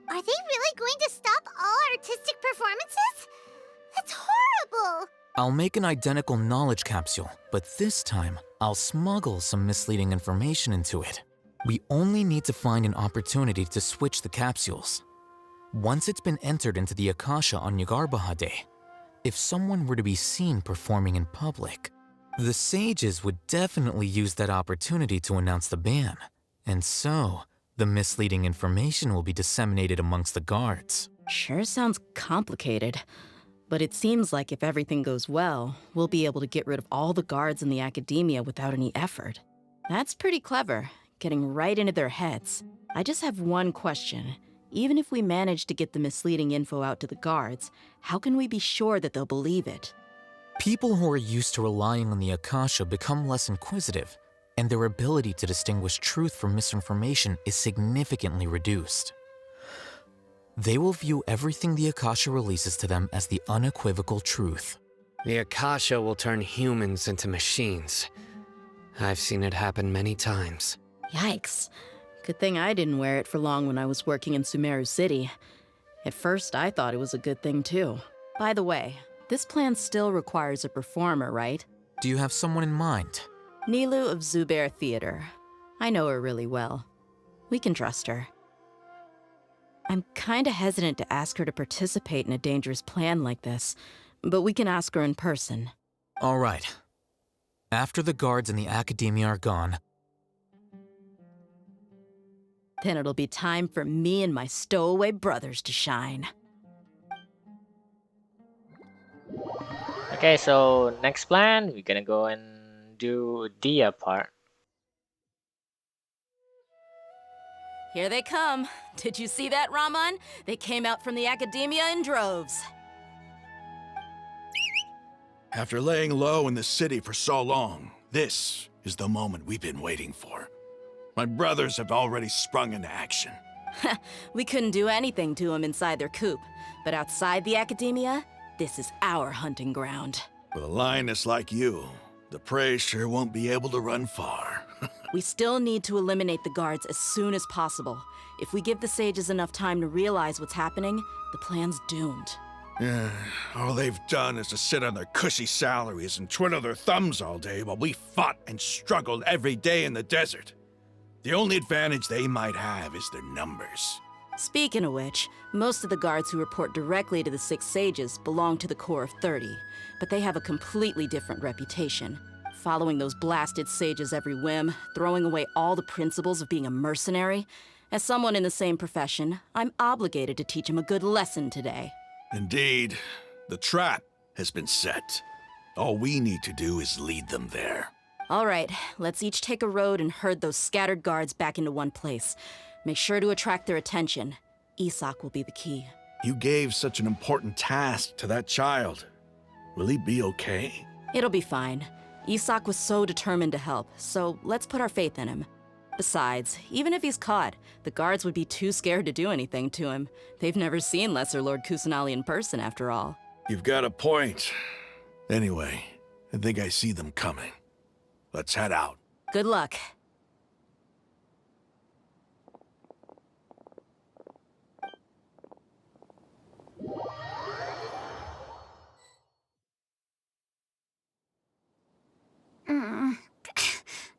Are they really going to stop all artistic performances? That's horrible! I'll make an identical knowledge capsule, but this time, I'll smuggle some misleading information into it. We only need to find an opportunity to switch the capsules. Once it's been entered into the Akasha on Nyargarbaha Day, if someone were to be seen performing in public, the sages would definitely use that opportunity to announce the ban, and so the misleading information will be disseminated amongst the guards. Sure sounds complicated, but it seems like if everything goes well, we'll be able to get rid of all the guards in the Academia without any effort. That's pretty clever, getting right into their heads. I just have one question. Even if we manage to get the misleading info out to the guards, how can we be sure that they'll believe it? People who are used to relying on the Akasha become less inquisitive, and their ability to distinguish truth from misinformation is significantly reduced. They will view everything the Akasha releases to them as the unequivocal truth. The Akasha will turn humans into machines. I've seen it happen many times. Yikes. Good thing I didn't wear it for long when I was working in Sumeru City. At first, I thought it was a good thing too. By the way, this plan still requires a performer, right? Do you have someone in mind? Nilu of Zubair Theater. I know her really well. We can trust her. I'm kinda hesitant to ask her to participate in a dangerous plan like this, but we can ask her in person. All right. After the guards in the Academia are gone, Then it'll be time for me and my stowaway brothers to shine. Okay, so next plan, we're gonna go and do Dia part. Here they come. Did you see that, Raman? They came out from the academia in droves. After laying low in the city for so long, this is the moment we've been waiting for. My brothers have already sprung into action. We couldn't do anything to them inside their coop, but outside the academia, this is our hunting ground. With a lioness like you, the prey sure won't be able to run far. We still need to eliminate the guards as soon as possible. If we give the sages enough time to realize what's happening, the plan's doomed. Yeah, all they've done is to sit on their cushy salaries and twiddle their thumbs all day while we fought and struggled every day in the desert. The only advantage they might have is their numbers. Speaking of which, most of the guards who report directly to the Six Sages belong to the Corps of 30, but they have a completely different reputation. Following those blasted sages every whim, throwing away all the principles of being a mercenary. As someone in the same profession, I'm obligated to teach them a good lesson today. Indeed, the trap has been set. All we need to do is lead them there. All right, let's each take a road and herd those scattered guards back into one place. Make sure to attract their attention. Isak will be the key. You gave such an important task to that child. Will he be okay? It'll be fine. Isak was so determined to help, so let's put our faith in him. Besides, even if he's caught, the guards would be too scared to do anything to him. They've never seen Lesser Lord Kusanali in person, after all. You've got a point. Anyway, I think I see them coming. Let's head out. Good luck.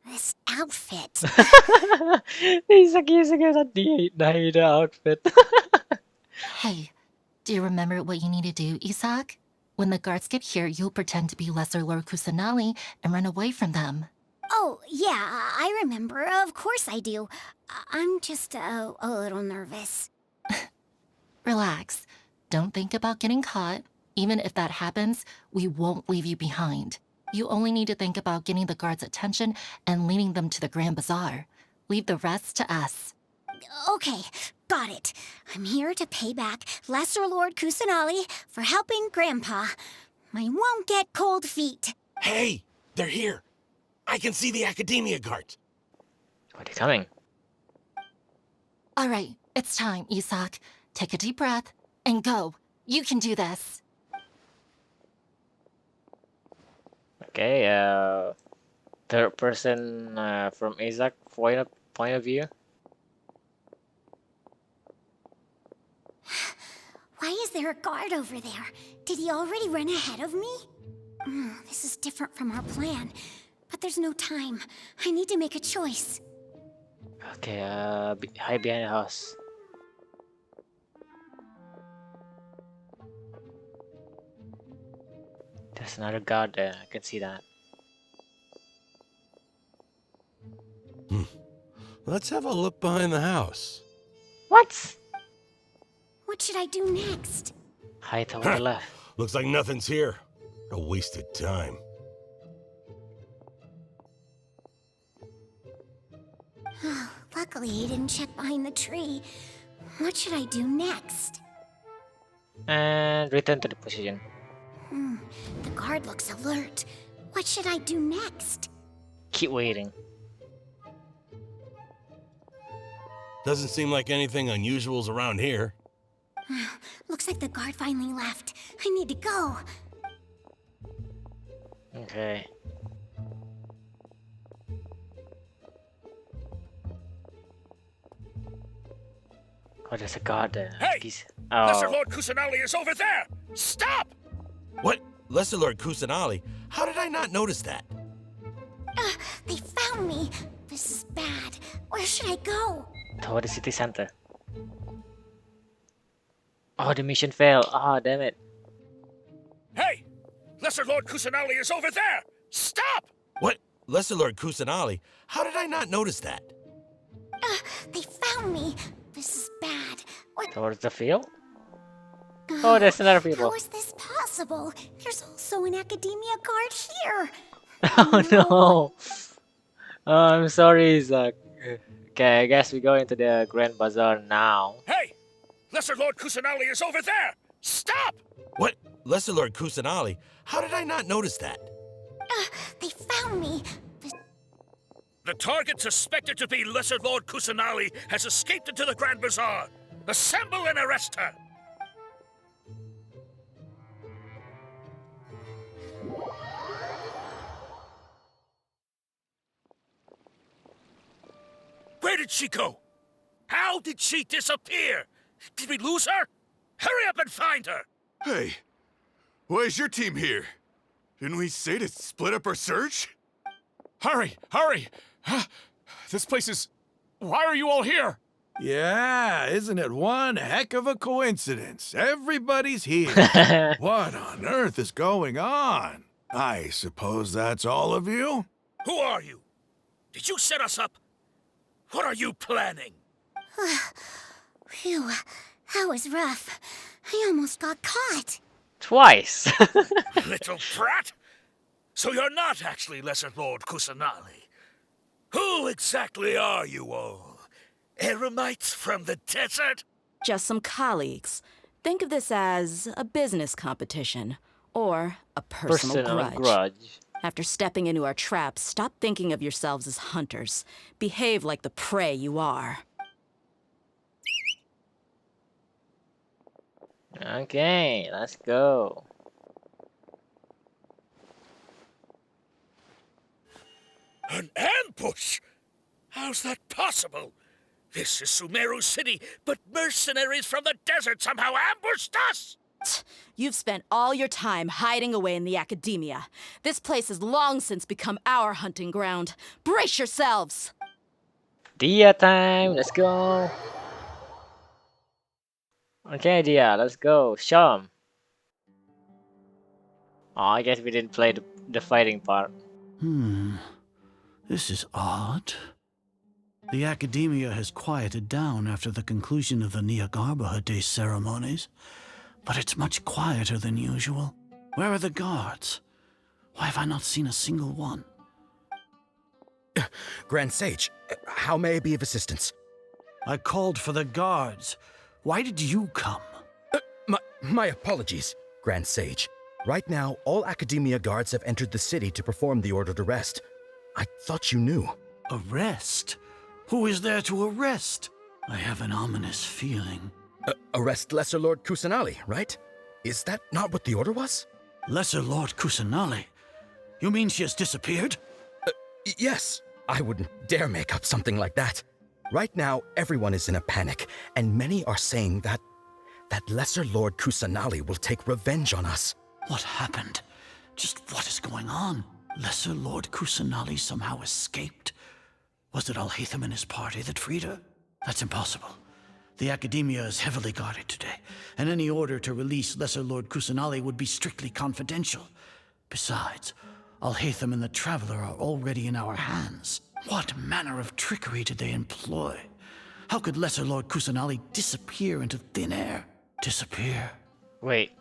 This outfit. He's like using it at the Nahida outfit. Hey, do you remember what you need to do, Isak? When the guards get here, you'll pretend to be Lesser Lord Kusanali and run away from them. Oh, yeah, I remember. Of course I do. I'm just a little nervous. Relax. Don't think about getting caught. Even if that happens, we won't leave you behind. You only need to think about getting the guards' attention and leading them to the Grand Bazaar. Leave the rest to us. Okay, got it. I'm here to pay back Lesser Lord Kusanali for helping Grandpa. I won't get cold feet. Hey, they're here. I can see the Academia guards. What are you coming? All right, it's time, Isak. Take a deep breath and go. You can do this. Okay, third person from Isaac point of view. Why is there a guard over there? Did he already run ahead of me? This is different from our plan. But there's no time. I need to make a choice. Okay, hide behind the house. There's another guard there. I can see that. Let's have a look behind the house. What? What should I do next? Hide over the left. Looks like nothing's here. A wasted time. Luckily, he didn't check behind the tree. What should I do next? And return to the position. The guard looks alert. What should I do next? Keep waiting. Doesn't seem like anything unusual's around here. Looks like the guard finally left. I need to go. Okay. Oh, there's a guard there. Hey! Oh. Lesser Lord Kusanali is over there! Stop! What? Lesser Lord Kusanali? How did I not notice that? They found me. This is bad. Where should I go? Toward the city center. Oh, the mission failed. Ah, damn it. Hey! Lesser Lord Kusanali is over there! Stop! What? Lesser Lord Kusanali? How did I not notice that? They found me. This is bad. What? Towards the field? Oh, there's another How people. is this possible? There's also an academia guard here. Oh no. Oh, I'm sorry, Zach. Okay, I guess we go into the Grand Bazaar now. Hey! Lesser Lord Kusanali is over there! Stop! What? Lesser Lord Kusanali? How did I not notice that? They found me. The target suspected to be Lesser Lord Kusanali has escaped into the Grand Bazaar. Assemble and arrest her! Where did she go? How did she disappear? Did we lose her? Hurry up and find her! Hey, why is your team here? Didn't we say to split up our search? Hurry, hurry! This place is... Why are you all here? Yeah, isn't it one heck of a coincidence? Everybody's here. What on earth is going on? I suppose that's all of you? Who are you? Did you set us up? What are you planning? Phew, that was rough. I almost got caught. Twice. Little brat! So you're not actually Lesser Lord Kusanali. Who exactly are you all? Eremites from the desert? Just some colleagues. Think of this as a business competition or a personal grudge. After stepping into our traps, stop thinking of yourselves as hunters. Behave like the prey you are. Okay, let's go. An ambush? How's that possible? This is Sumeru City, but mercenaries from the desert somehow ambushed us! You've spent all your time hiding away in the academia. This place has long since become our hunting ground. Brace yourselves! Dia time, let's go. Okay, Dia, let's go. Show 'em. Oh, I guess we didn't play the fighting part. This is odd. The academia has quieted down after the conclusion of the Nyagarbha Day ceremonies, but it's much quieter than usual. Where are the guards? Why have I not seen a single one? Grand Sage, how may I be of assistance? I called for the guards. Why did you come? My apologies, Grand Sage. Right now, all Academia guards have entered the city to perform the ordered arrest. I thought you knew. Arrest? Who is there to arrest? I have an ominous feeling. Arrest Lesser Lord Kusanali, right? Is that not what the order was? Lesser Lord Kusanali? You mean she has disappeared? Yes. I wouldn't dare make up something like that. Right now, everyone is in a panic, and many are saying that Lesser Lord Kusanali will take revenge on us. What happened? Just what is going on? Lesser Lord Kusanali somehow escaped? Was it Alhaitham and his party that freed her? That's impossible. The Academia is heavily guarded today, and any order to release Lesser Lord Kusanali would be strictly confidential. Besides, Alhaitham and the Traveler are already in our hands. What manner of trickery did they employ? How could Lesser Lord Kusanali disappear into thin air? Disappear? Wait.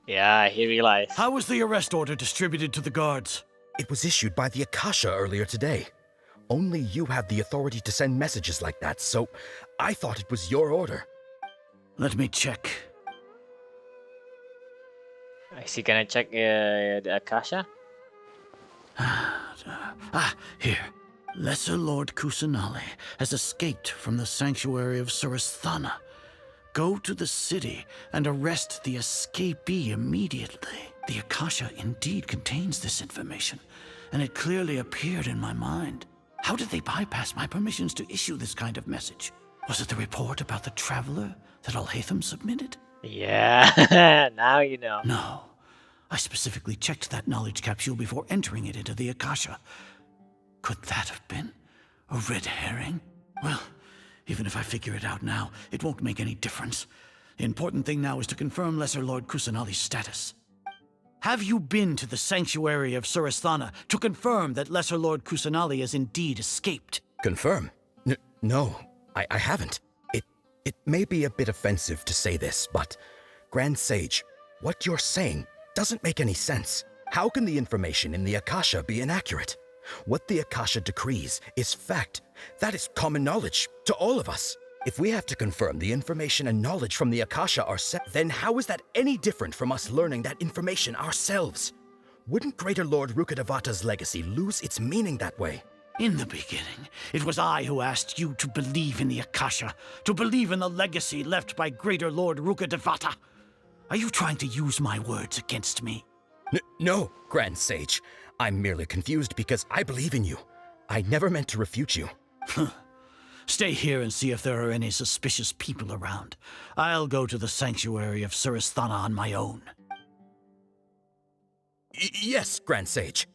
Yeah, he realized. How was the arrest order distributed to the guards? It was issued by the Akasha earlier today. Only you have the authority to send messages like that, so I thought it was your order. Let me check. Is he gonna check the Akasha? Here. Lesser Lord Kusanali has escaped from the sanctuary of Suristhana. Go to the city and arrest the escapee immediately. The Akasha indeed contains this information, and it clearly appeared in my mind. How did they bypass my permissions to issue this kind of message? Was it the report about the Traveler that Alhaitham submitted? Yeah, now you know. No. I specifically checked that knowledge capsule before entering it into the Akasha. Could that have been a red herring? Well, even if I figure it out now, it won't make any difference. The important thing now is to confirm Lesser Lord Kusanali's status. Have you been to the sanctuary of Suristhana to confirm that Lesser Lord Kusanali has indeed escaped? Confirm? No, I haven't. It may be a bit offensive to say this, but Grand Sage, what you're saying doesn't make any sense. How can the information in the Akasha be inaccurate? What the Akasha decrees is fact. That is common knowledge to all of us. If we have to confirm the information and knowledge from the Akasha ourselves, then how is that any different from us learning that information ourselves? Wouldn't Greater Lord Rukkhadevata's legacy lose its meaning that way? In the beginning, it was I who asked you to believe in the Akasha, to believe in the legacy left by Greater Lord Rukkhadevata. Are you trying to use my words against me? No, Grand Sage. I'm merely confused because I believe in you. I never meant to refute you. Stay here and see if there are any suspicious people around. I'll go to the sanctuary of Surasthana on my own. Yes, Grand Sage.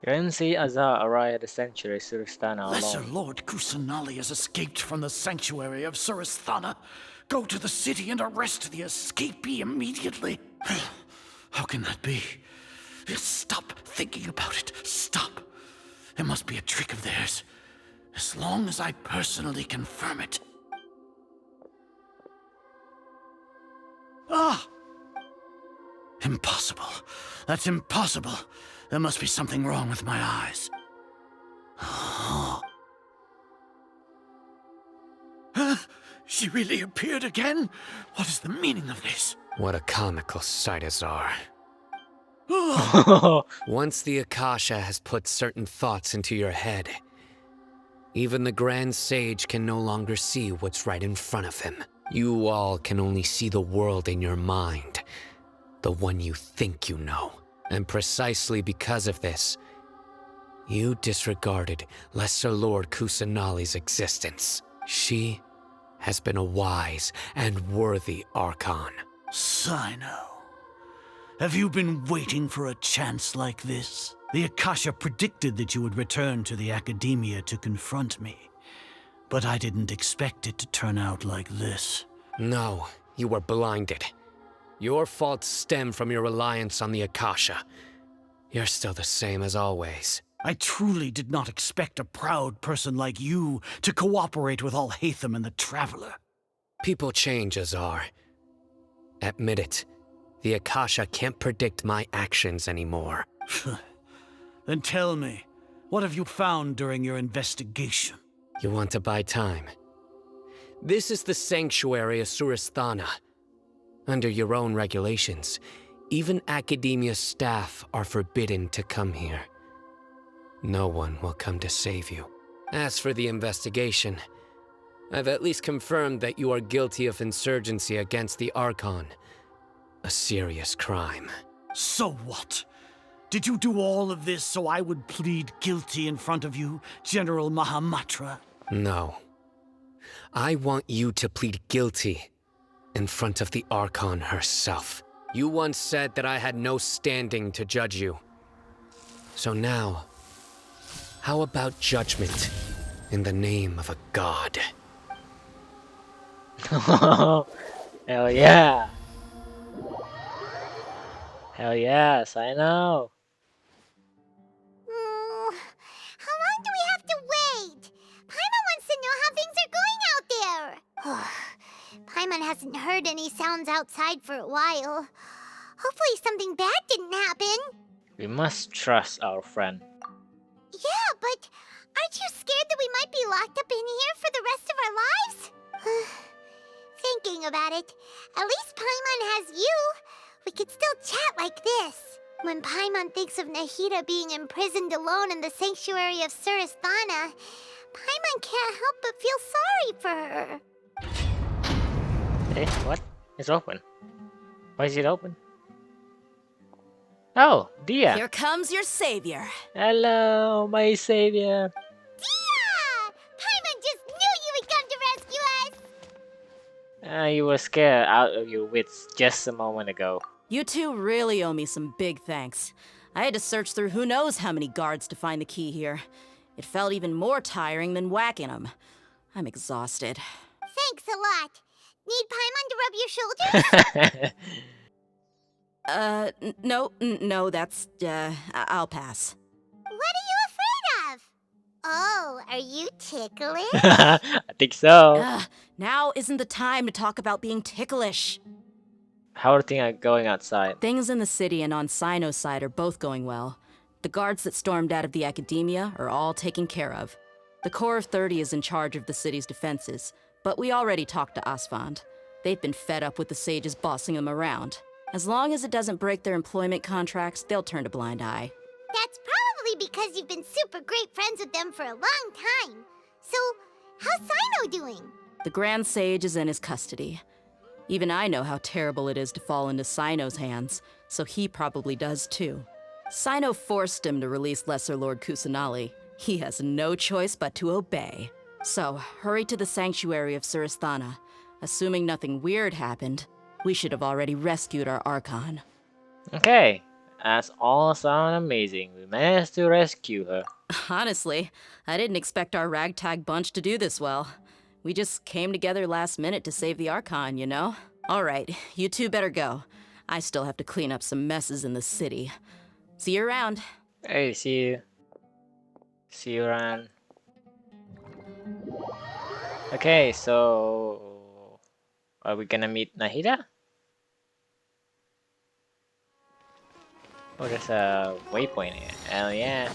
Renzi Azar arrived at the sanctuary Surastana Lesser alone. Lord Kusanali has escaped from the sanctuary of Surasthana. Go to the city and arrest the escapee immediately. How can that be? Stop thinking about it. Stop. It must be a trick of theirs. As long as I personally confirm it. Ah! Impossible. That's impossible. There must be something wrong with my eyes. She really appeared again? What is the meaning of this? What a comical sight, Azar. Once the Akasha has put certain thoughts into your head, even the Grand Sage can no longer see what's right in front of him. You all can only see the world in your mind, the one you think you know. And precisely because of this, you disregarded Lesser Lord Kusanali's existence. She has been a wise and worthy Archon. Sino, have you been waiting for a chance like this? The Akasha predicted that you would return to the Academia to confront me. But I didn't expect it to turn out like this. No, you were blinded. Your faults stem from your reliance on the Akasha. You're still the same as always. I truly did not expect a proud person like you to cooperate with Alhaitham and the Traveler. People change, Azar. Admit it. The Akasha can't predict my actions anymore. Then tell me, what have you found during your investigation? You want to buy time? This is the sanctuary of Surasthana. Under your own regulations, even Academia staff are forbidden to come here. No one will come to save you. As for the investigation, I've at least confirmed that you are guilty of insurgency against the Archon. A serious crime. So what? Did you do all of this so I would plead guilty in front of you, General Mahamatra? No. I want you to plead guilty in front of the Archon herself. You once said that I had no standing to judge you. So now, how about judgment in the name of a god? Hell yeah! Hell yes, I know. How long do we have to wait? Paimon wants to know how things are going out there. Paimon hasn't heard any sounds outside for a while. Hopefully something bad didn't happen. We must trust our friend. Yeah, but aren't you scared that we might be locked up in here for the rest of our lives? Thinking about it, at least Paimon has you. We could still chat like this. When Paimon thinks of Nahida being imprisoned alone in the sanctuary of Surasthana, Paimon can't help but feel sorry for her. Eh, what? It's open. Why is it open? Oh, Dia. Here comes your savior. Hello, my savior. Dia! Paimon just knew you would come to rescue us! You were scared out of your wits just a moment ago. You two really owe me some big thanks. I had to search through who knows how many guards to find the key here. It felt even more tiring than whacking them. I'm exhausted. Thanks a lot. Need Paimon to rub your shoulders? No, that's, I'll pass. What are you afraid of? Oh, are you ticklish? I think so. Now isn't the time to talk about being ticklish. How are things going outside? Things in the city and on Sino's side are both going well. The guards that stormed out of the academia are all taken care of. The Corps of 30 is in charge of the city's defenses, but we already talked to Asfand. They've been fed up with the sages bossing them around. As long as it doesn't break their employment contracts, they'll turn a blind eye. That's probably because you've been super great friends with them for a long time. So, how's Sino doing? The Grand Sage is in his custody. Even I know how terrible it is to fall into Sino's hands, so he probably does too. Sino forced him to release Lesser Lord Kusanali. He has no choice but to obey. So, hurry to the sanctuary of Surasthana. Assuming nothing weird happened, we should have already rescued our Archon. Okay, that's all sound amazing. We managed to rescue her. Honestly, I didn't expect our ragtag bunch to do this well. We just came together last minute to save the Archon, you know? Alright, you two better go. I still have to clean up some messes in the city. See you around. Hey, see you. See you around. Okay, so... Are we gonna meet Nahida? Oh, there's a waypoint here. Hell yeah.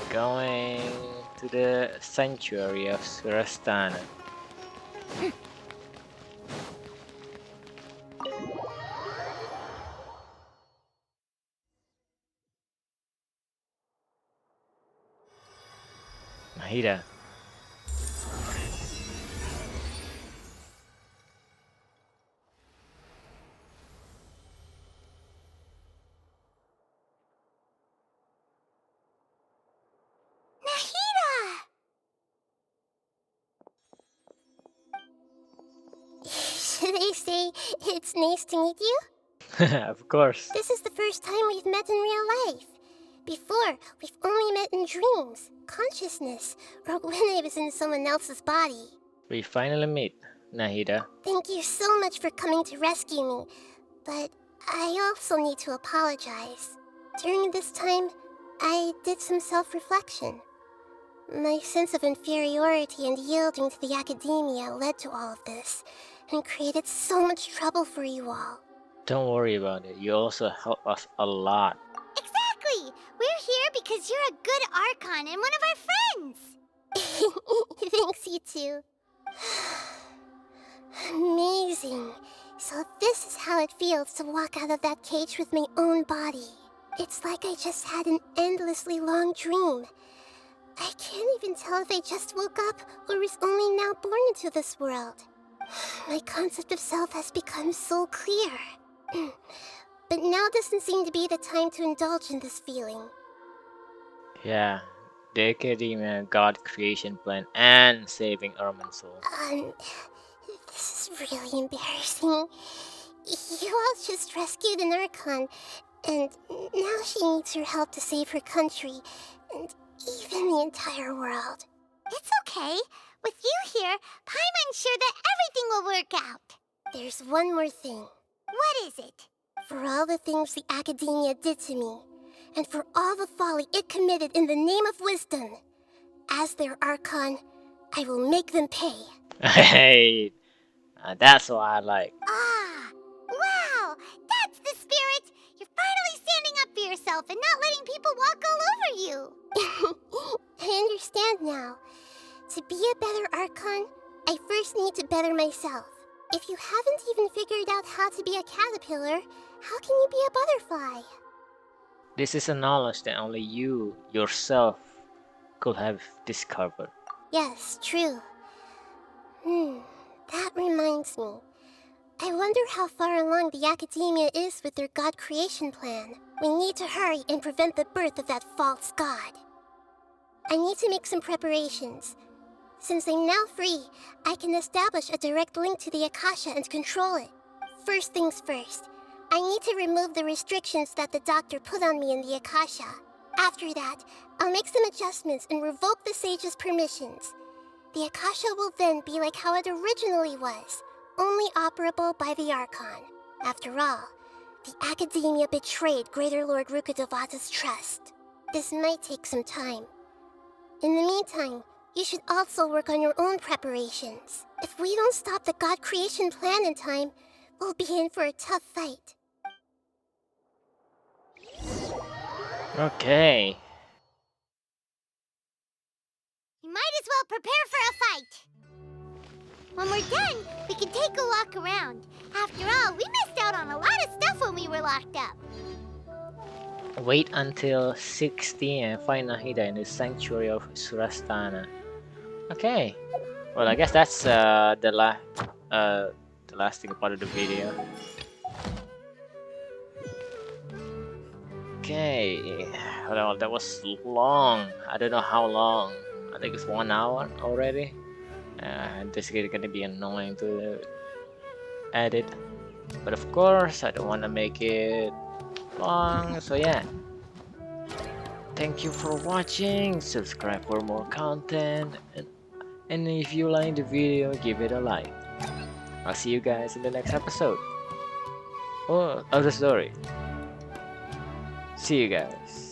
Going to the sanctuary of Surasthana. Nahida. Should I say it's nice to meet you? Of course. This is the first time we've met in real life. Before, we've only met in dreams, consciousness, or when I was in someone else's body. We finally meet, Nahida. Thank you so much for coming to rescue me, but I also need to apologize. During this time, I did some self-reflection. My sense of inferiority and yielding to the academia led to all of this, and created so much trouble for you all. Don't worry about it. You also help us a lot. Exactly! We're here because you're a good Archon and one of our friends! Thanks, you two. Amazing. So this is how it feels to walk out of that cage with my own body. It's like I just had an endlessly long dream. I can't even tell if I just woke up or was only now born into this world. My concept of self has become so clear. But now doesn't seem to be the time to indulge in this feeling. Yeah, the Academia, God creation plan, and saving Irminsul. This is really embarrassing. You all just rescued an Archon, and now she needs your help to save her country, and even the entire world. It's okay. With you here, Paimon's sure that everything will work out. There's one more thing. What is it? For all the things the Academia did to me, and for all the folly it committed in the name of wisdom, as their Archon, I will make them pay. Hey, that's what I like. Ah, wow! That's the spirit! You're finally standing up for yourself and not letting people walk all over you! I understand now. To be a better Archon, I first need to better myself. If you haven't even figured out how to be a caterpillar, how can you be a butterfly? This is a knowledge that only you, yourself, could have discovered. Yes, true. That reminds me. I wonder how far along the Academia is with their God creation plan. We need to hurry and prevent the birth of that false god. I need to make some preparations. Since I'm now free, I can establish a direct link to the Akasha and control it. First things first, I need to remove the restrictions that the doctor put on me in the Akasha. After that, I'll make some adjustments and revoke the sage's permissions. The Akasha will then be like how it originally was, only operable by the Archon. After all, the Academia betrayed Greater Lord Rukkhadevata's trust. This might take some time. In the meantime, you should also work on your own preparations. If we don't stop the God creation plan in time, we'll be in for a tough fight. Okay. You might as well prepare for a fight. When we're done, we can take a walk around. After all, we missed out on a lot of stuff when we were locked up. Wait until 60 and find Nahida in the Sanctuary of Surasthana. Okay. Well, I guess that's the lasting part of the video. Okay. Well, that was long. I don't know how long. I think it's 1 hour already. This is gonna be annoying to edit, but of course I don't want to make it long. So yeah. Thank you for watching. Subscribe for more content, and if you like the video, give it a like. I'll see you guys in the next episode of the story. See you guys.